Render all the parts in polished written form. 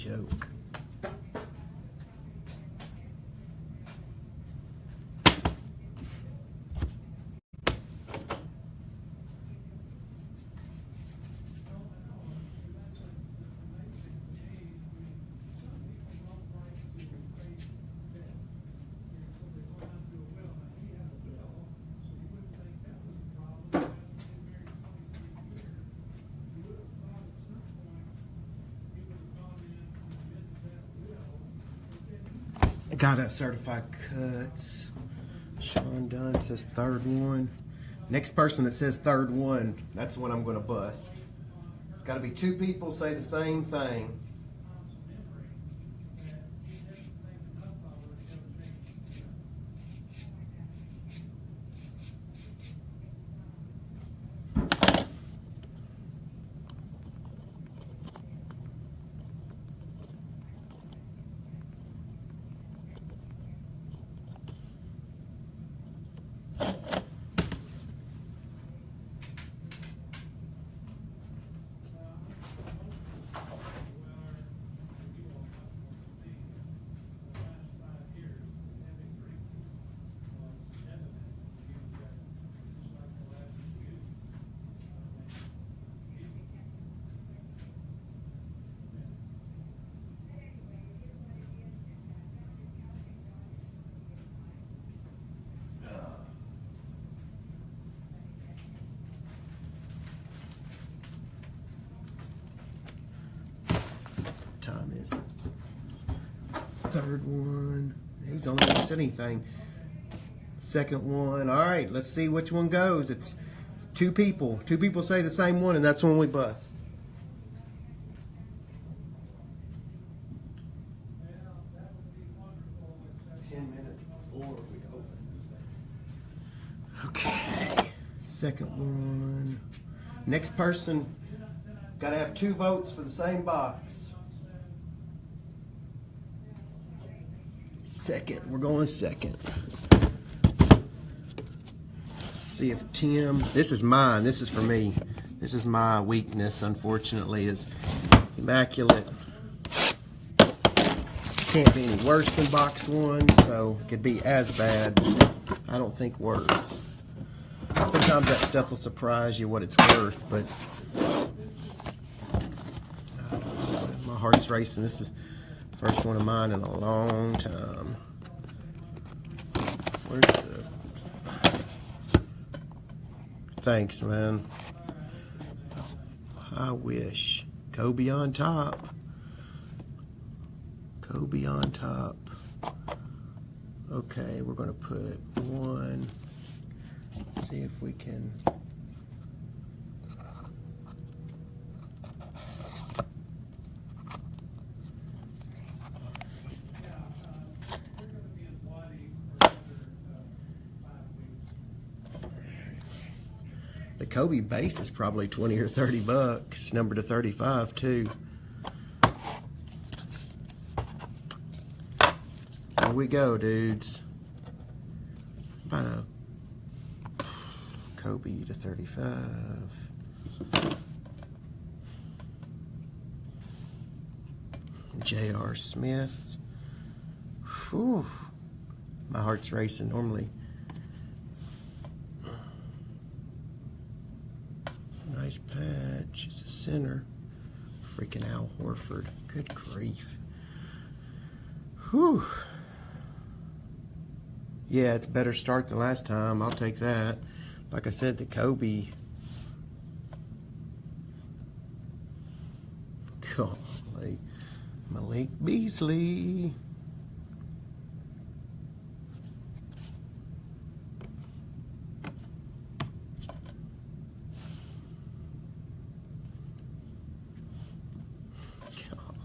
joke. Got a certified cuts. Sean Dunn says third one. Next person that says third one, that's the one I'm going to bust. It's got to be two people say the same thing. Time is third one. He's only not said anything. Second one. All right, let's see which one goes. It's two people. Two people say the same one, and that's when we bust. Okay, second one. Next person, got to have two votes for the same box. Second, we're going second. See if Tim, this is mine, this is for me. This is my weakness, unfortunately, is Immaculate. Can't be any worse than box one, so it could be as bad. I don't think worse. Sometimes that stuff will surprise you what it's worth, but my heart's racing. This is the first one of mine in a long time. Where's the... Thanks, man. I wish. Kobe on top. Kobe on top. Okay, we're going to put one. See if we can. The Kobe base is probably 20 or 30 bucks, number to 35 too. Here we go, dudes. About a Kobe to 35. J.R. Smith. Whew. My heart's racing normally. Nice patch. It's a center. Freaking Al Horford. Good grief. Whew. Yeah, it's a better start than last time. I'll take that. Like I said, the Kobe. Golly. Malik Beasley.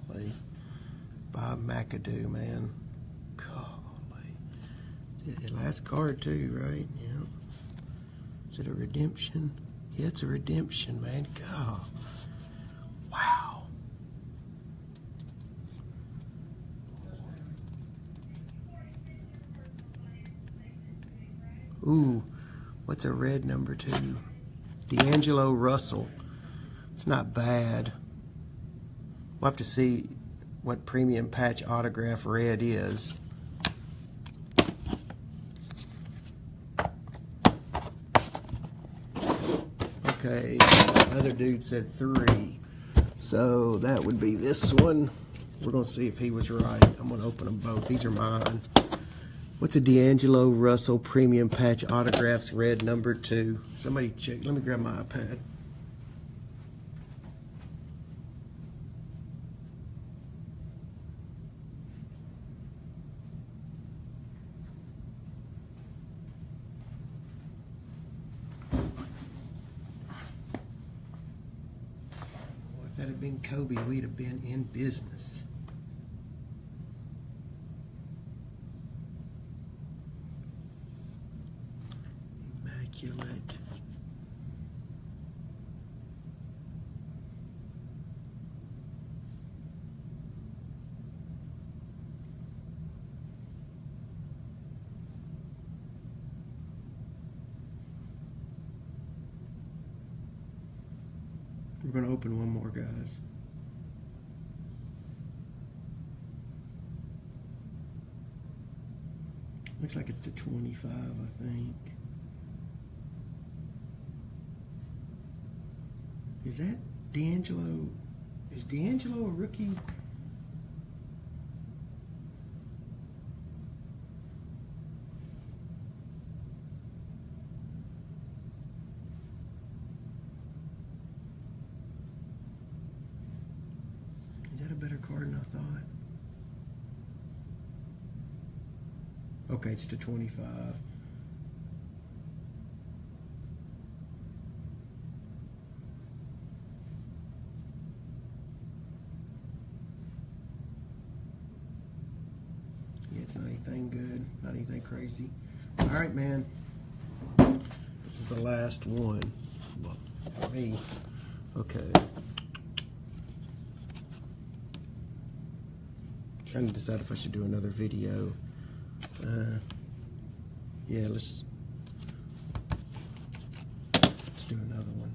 Golly. Bob McAdoo, man. Golly. Last card too, right? Yeah. Is it a redemption? Yeah, it's a redemption, man. God. Wow. Ooh, what's a red number 2? D'Angelo Russell. It's not bad. We'll have to see. what premium patch autograph red is. Okay, the other dude said 3. So that would be this one. We're going to see if he was right. I'm going to open them both. These are mine. What's a D'Angelo Russell premium patch autographs red number 2? Somebody check. Let me grab my iPad. If that had been Kobe, we'd have been in business. Immaculate. We're going to open one more, guys. Looks like it's to 25, I think. Is that D'Angelo? Is D'Angelo a rookie? Is that a better card than I thought? Okay, it's to 25. Yeah, it's not anything good, not anything crazy. All right, man. This is the last one. Well, for me. Okay. Trying to decide if I should do another video. Yeah, let's do another one.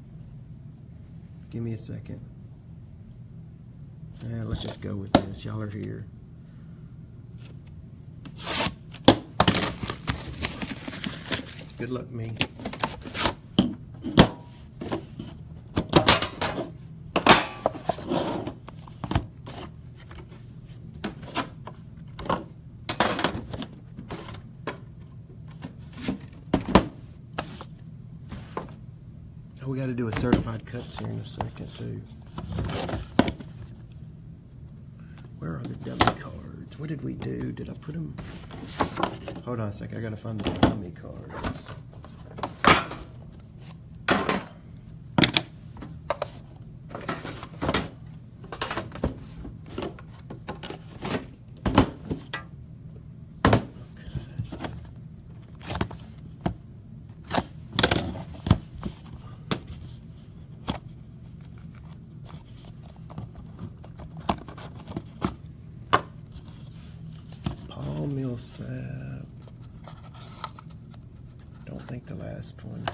Give me a second. Let's just go with this. Y'all are here. Good luck, me. Oh, we got to do a certified cuts here in a second, too. Where are the dummy cards? What did we do? Did I put them? Hold on a sec. I got to find the dummy cards. Millsap. Don't think the last one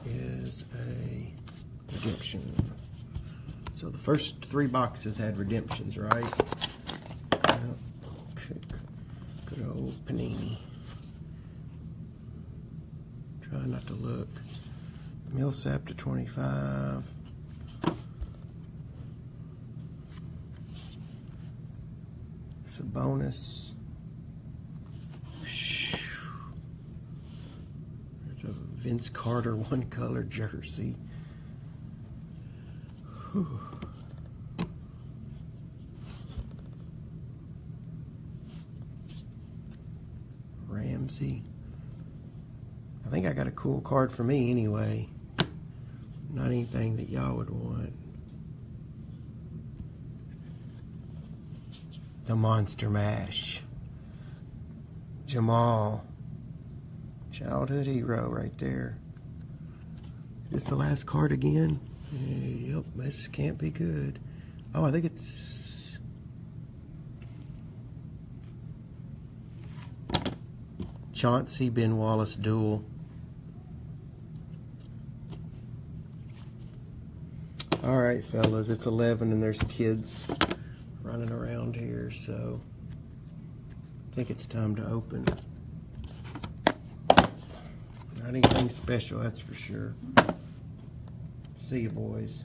is a redemption. So the first 3 boxes had redemptions, right? Yep. Good old Panini. Try not to look. Millsap to 25. Sabonis. There's a Vince Carter one-color jersey. Whew. Ramsey. I think I got a cool card for me anyway. Not anything that y'all would want. The Monster Mash. Jamal. Childhood hero right there. Is this the last card again? Yep, this can't be good. Oh, I think it's... Chauncey Ben Wallace duel. All right, fellas, it's 11 and there's kids running around here, so I think it's time to open. Not anything special, that's for sure. See you, boys.